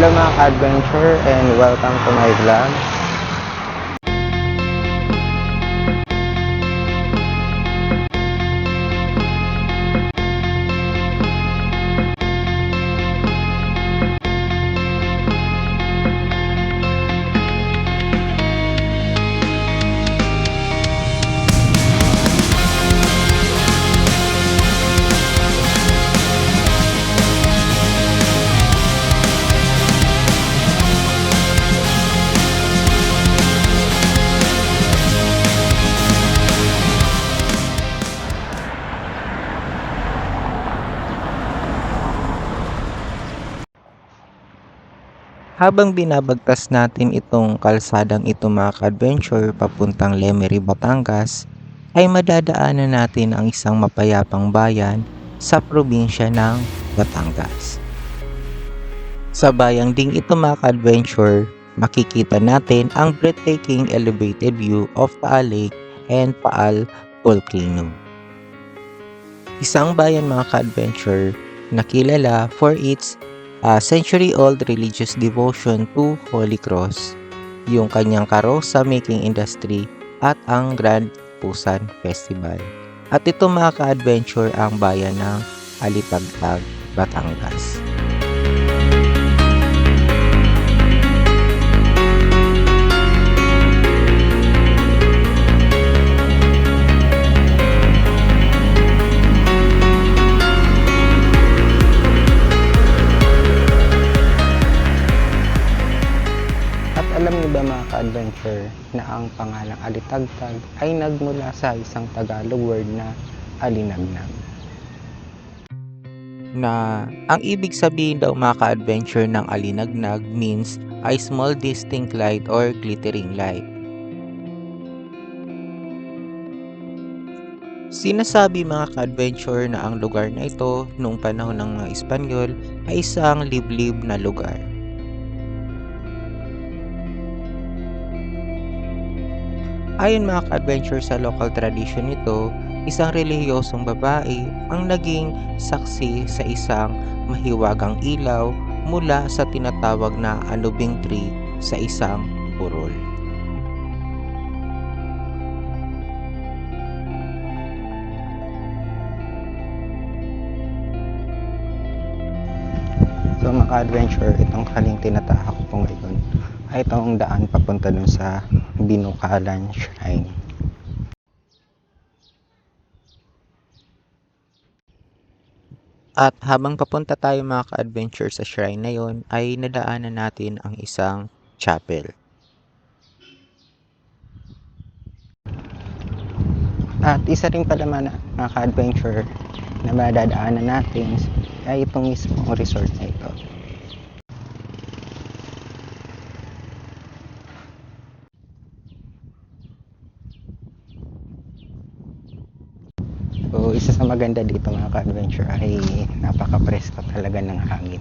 Hello mga ka-adventure and welcome to my vlog. Habang binabagtas natin itong kalsadang ito mga ka-adventure papuntang Lemery, Batangas, ay madadaanan natin ang isang mapayapang bayan sa probinsya ng Batangas. Sa bayang ding ito mga ka-adventure, makikita natin ang breathtaking elevated view of Taal Lake and Taal Volcano. Isang bayan mga ka-adventure na kilala for its century-old religious devotion to Holy Cross, yung kanyang karosa making industry at ang Grand Pusan Festival. At ito mga ka-adventure ang bayan ng Alitagtag, Batangas. Alam niyo ba mga ka-adventure na ang pangalang Alitagtag ay nagmula sa isang Tagalog word na alinagnag? Na ang ibig sabihin daw mga ka-adventure ng alinagnag means a small distinct light or glittering light. Sinasabi mga ka-adventure na ang lugar na ito noong panahon ng mga Espanyol ay isang liblib na lugar. Ayon mga ka-adventure sa local tradition nito, isang relihiyosong babae ang naging saksi sa isang mahiwagang ilaw mula sa tinatawag na anubing tree sa isang burol. So mga ka-adventure, itong kaling tinatahak ko ngayon ay itong daan papunta dun sa Binukalan Shrine. At habang papunta tayo mga ka-adventure sa shrine na yon, ay nadaanan natin ang isang chapel. At isa rin pala mga ka-adventure na madadaanan natin ay itong mismong resort na ito. So, isa sa maganda dito mga ka-adventure ay napaka-presko talaga ng hangin.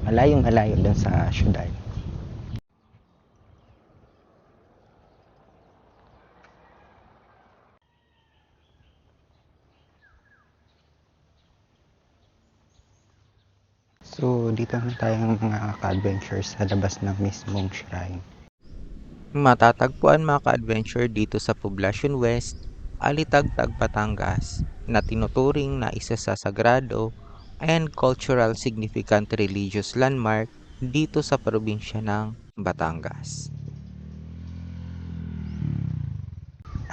Malayong malayo dun sa syudad. So, dito na tayong mga ka-adventure sa labas ng mismong shrine. Matatagpuan mga ka-adventure dito sa Poblacion West, Alitagtag, Batangas, na tinuturing na isa sa sagrado and cultural significant religious landmark dito sa probinsya ng Batangas.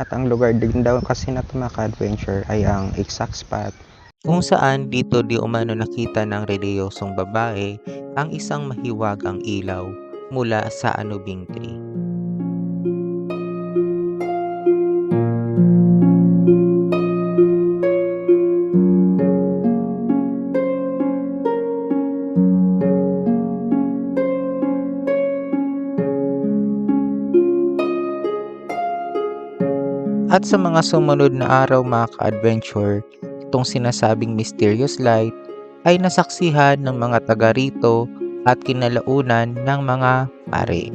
At ang lugar din daw kasi na mga ka-adventure ay ang exact spot kung saan dito di umano nakita ng relihiyosong babae ang isang mahiwagang ilaw mula sa anubing tree. At sa mga sumunod na araw mga ka-adventure, itong sinasabing mysterious light ay nasaksihan ng mga taga rito at kinalaunan ng mga pare.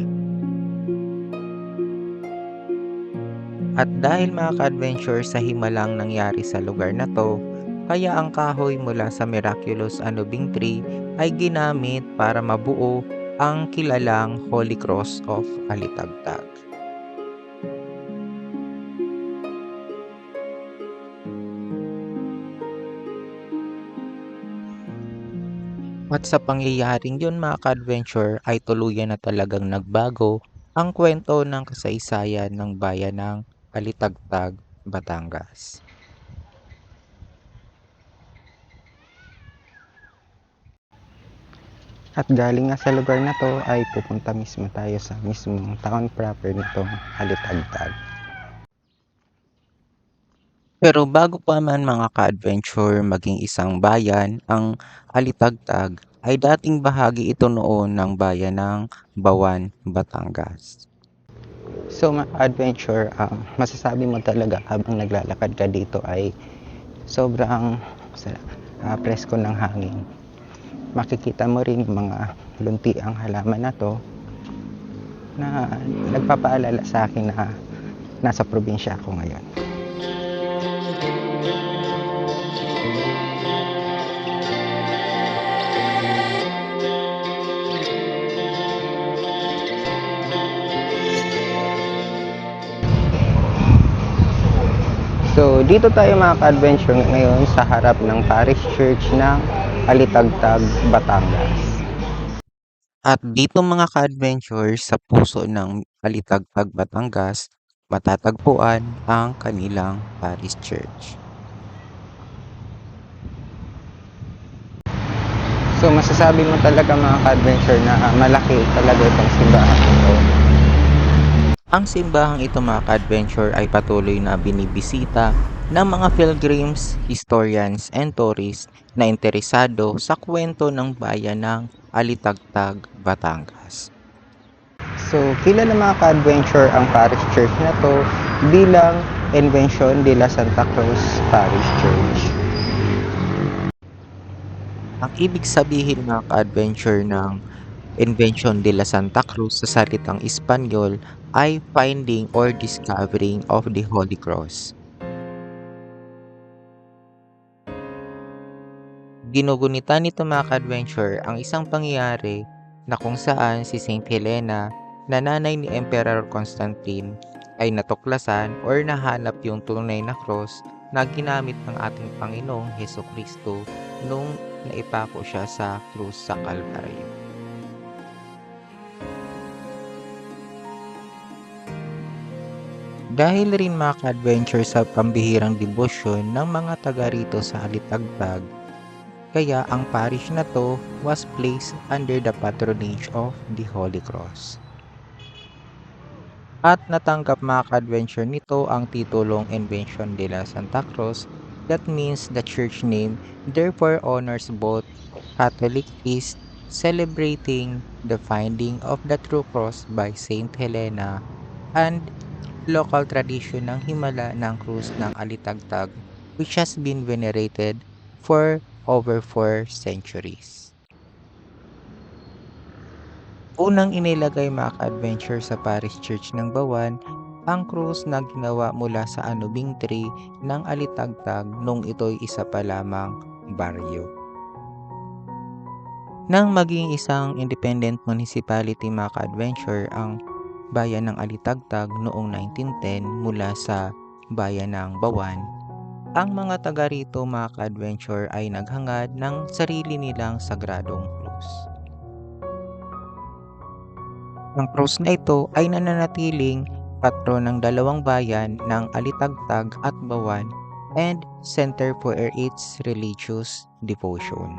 At dahil mga ka-adventure sa himalang nangyari sa lugar na to, kaya ang kahoy mula sa miraculous anubing tree ay ginamit para mabuo ang kilalang Holy Cross of Alitagtag. At sa pangyayaring yun mga ka-adventure ay tuluyan na talagang nagbago ang kwento ng kasaysayan ng bayan ng Alitagtag, Batangas. At galing nga sa lugar na 'to ay pupunta mismo tayo sa mismong town proper nitong Alitagtag. Pero bago pa man mga ka-adventure maging isang bayan, ang Alitagtag ay dating bahagi ito noon ng bayan ng Bawan, Batangas. So adventure, masasabi mo talaga habang naglalakad ka dito ay sobrang presko ng hangin. Makikita mo rin yung mga luntiang halaman na 'to na nagpapaalala sa akin na nasa probinsya ako ngayon. So, dito tayo mga ka-adventure ngayon sa harap ng Parish Church ng Alitagtag, Batangas. At dito mga ka-adventure sa puso ng Alitagtag, Batangas, matatagpuan ang kanilang parish church. So, masasabi mo talaga mga ka-adventure na malaki talaga itong simbahan ito. Ang simbahang ito mga ka-adventure ay patuloy na binibisita ng mga pilgrims, historians, and tourists na interesado sa kwento ng bayan ng Alitagtag, Batangas. So, kilala mga ka-adventure ang Parish Church na to bilang Invention de la Santa Cruz Parish Church. Ang ibig sabihin mga ka-adventure ng Invention de la Santa Cruz sa salitang Espanyol ay finding or discovering of the Holy Cross. Ginugunita nito mga ka-adventure ang isang pangyayari na kung saan si Saint Helena na nanay ni Emperor Constantine ay natuklasan or nahanap yung tunay na cross na ginamit ng ating Panginoong Hesukristo nung naipako siya sa krus sa Kalbaryo. Dahil rin mga ka-adventure sa pambihirang debosyon ng mga taga rito sa Alitagtag, kaya ang parish na to was placed under the patronage of the Holy Cross. At natanggap mga ka-adventure nito ang titulong Invention de la Santa Cruz. That means the church name therefore honors both Catholic feast celebrating the finding of the true cross by Saint Helena and local tradition ng himala ng krus ng Alitagtag which has been venerated for over 4 centuries. Unang inilagay mga ka-adventure sa Parish Church ng Bawan ang krus na ginawa mula sa anubing tree ng Alitagtag nung ito'y isa pa lamang baryo. Nang maging isang independent municipality mga ka-adventure ang bayan ng Alitagtag noong 1910 mula sa bayan ng Bawan, ang mga taga rito mga ka-adventure ay naghangad ng sarili nilang sagradong krus. Ang krus na ito ay nananatiling patron ng dalawang bayan ng Alitagtag at Bawan and center for its religious devotion.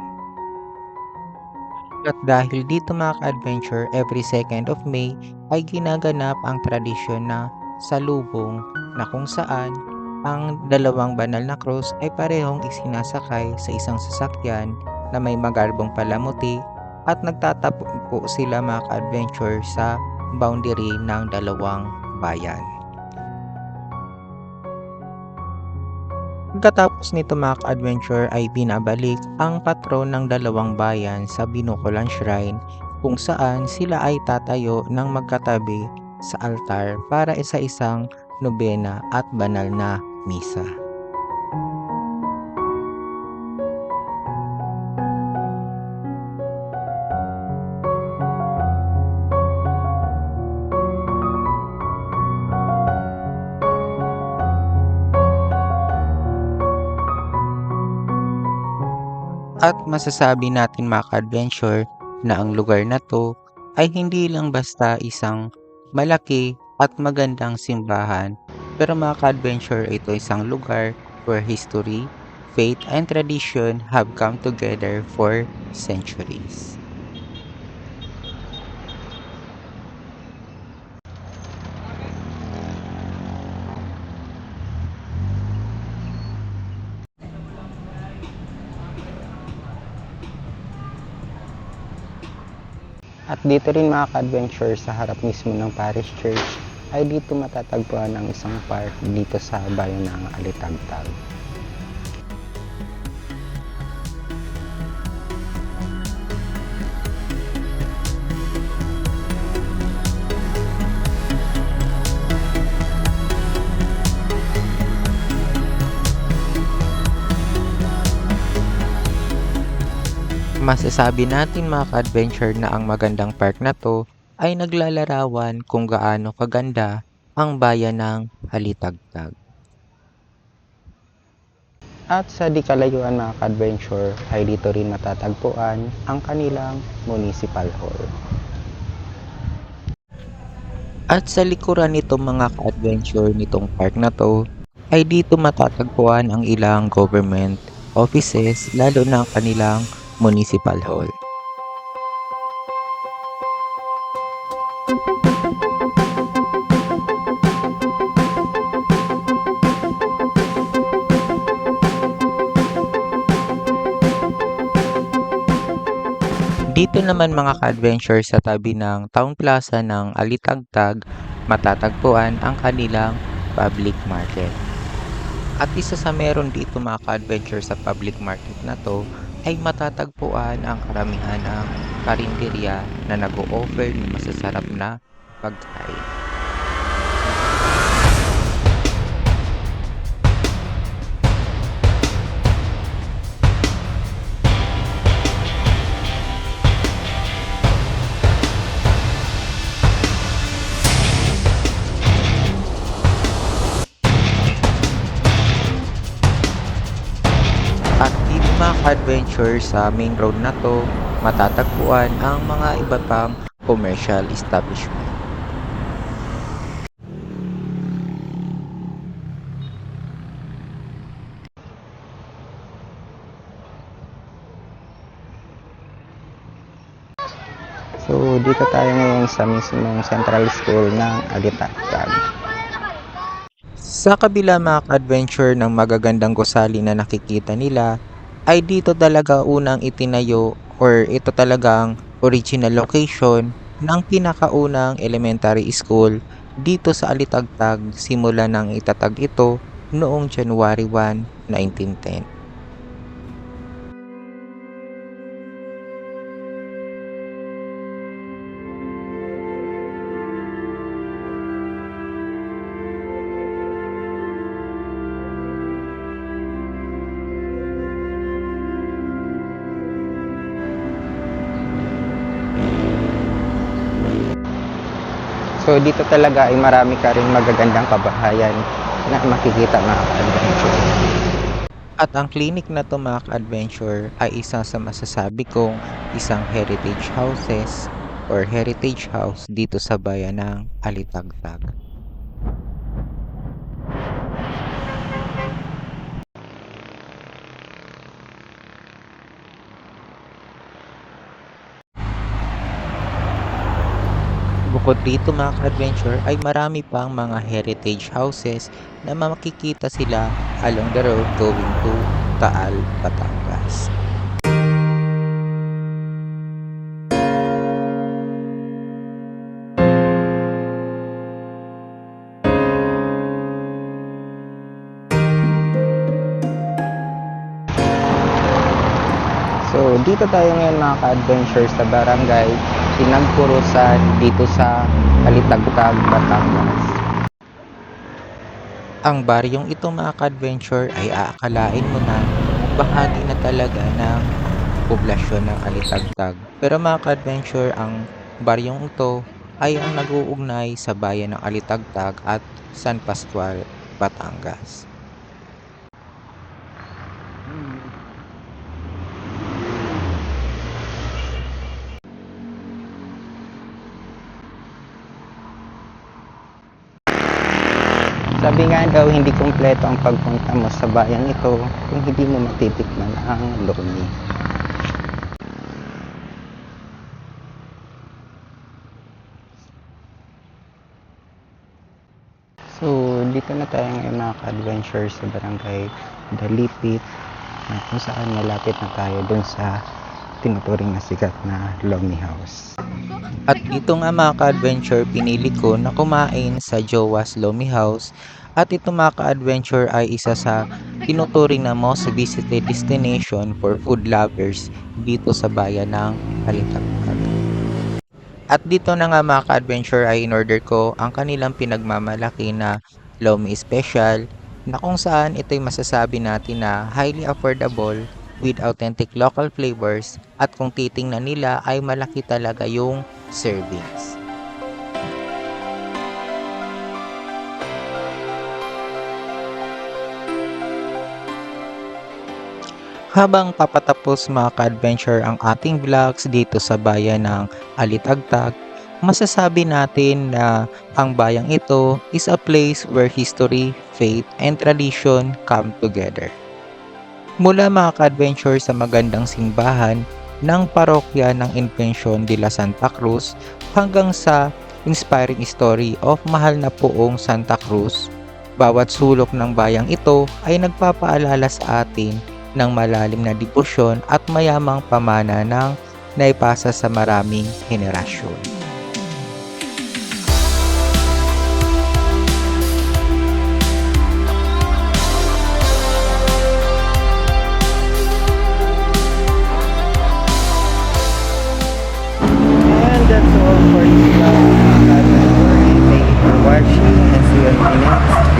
At dahil dito mga ka-adventure, every 2nd of May ay ginaganap ang tradisyon na salubong na kung saan ang dalawang banal na krus ay parehong isinasakay sa isang sasakyan na may magarbong palamuti at nagtatagpo sila mga ka-adventure sa boundary ng dalawang bayan. Pagkatapos nito mga ka-adventure ay binabalik ang patron ng dalawang bayan sa Binukolan Shrine kung saan sila ay tatayo ng magkatabi sa altar para sa isang nobena at banal na misa. At masasabi natin mga ka-adventure na ang lugar na to ay hindi lang basta isang malaki at magandang simbahan, pero mga ka-adventure, ito isang lugar where history, faith, and tradition have come together for centuries. At dito rin mga ka-adventure sa harap mismo ng Parish Church ay dito matatagpuan ang isang park dito sa bayan ng Alitagtag. Masasabi natin mga ka-adventure na ang magandang park na to ay naglalarawan kung gaano kaganda ang bayan ng Alitagtag. At sa di kalayuan mga ka-adventure ay dito rin matatagpuan ang kanilang municipal hall. At sa likuran nitong mga ka-adventure nitong park na to ay dito matatagpuan ang ilang government offices, lalo na ang kanilang municipal hall. Dito naman mga ka-adventure sa tabi ng Town Plaza ng Alitagtag, matatagpuan ang kanilang public market. At isa sa meron dito mga ka-adventure sa public market na to ay matatagpuan ang karamihan ng karinderya na nag-o-offer ng masasarap na pagkain. At dito mga ka-adventure sa main road na to, matatagpuan ang mga iba pang commercial establishment. So dito tayo ngayon sa mismong Central School ng Alitagtag. Sa kabila mga ka-adventure ng magagandang gusali na nakikita nila, ay dito talaga unang itinayo or ito talagang original location ng pinakaunang elementary school dito sa Alitagtag, simula nang itatag ito noong January 1, 1910. So dito talaga ay marami ka rin magagandang kabahayan na makikita mga ka-adventure. At ang clinic na to mga ka-adventure ay isa sa masasabi kong isang heritage houses or heritage house dito sa bayan ng Alitagtag. Bukod dito mga ka-adventure ay marami pang mga heritage houses na makikita sila along the road going to Taal, Batangas. So dito tayo ngayon mga ka-adventure sa barangay Pinagpurusan dito sa Alitagtag, Batangas. Ang baryong ito mga ka-adventure ay aakalain mo na bahagi na talaga ng poblasyon ng Alitagtag. Pero mga ka-adventure, ang baryong ito ay ang nag-uugnay sa bayan ng Alitagtag at San Pascual, Batangas. Sabi nga daw, hindi kumpleto ang pagpunta mo sa bayang ito kung hindi mo matitikman ang lomi. So, dito na tayo ngayon mga ka-adventure sa barangay Dalipit, na kung saan malapit na tayo dun sa tinuturing na sikat na Lomi House. At dito nga mga ka-adventure, pinili ko na kumain sa Jowa's Lomi House. At ito mga ka-adventure ay isa sa tinuturing na most visited destination for food lovers dito sa bayan ng Alitagtag. At dito na nga mga ka-adventure ay in-order ko ang kanilang pinagmamalaki na Lomi Special, na kung saan ito'y masasabi natin na highly affordable with authentic local flavors, at kung titingnan nila ay malaki talaga yung servings. Habang papatapos mga ka-adventure ang ating vlogs dito sa bayan ng Alitagtag, masasabi natin na ang bayang ito is a place where history, faith, and tradition come together. Mula mga ka-adventure sa magandang simbahan ng parokya ng Invention de la Santa Cruz hanggang sa inspiring story of mahal na poong Santa Cruz, bawat sulok ng bayang ito ay nagpapaalala sa atin ng malalim na debosyon at mayamang pamana ng naipasa sa maraming henerasyon. And that's all for this vlog mga ka-adventure, and thank you for watching, and see you on my next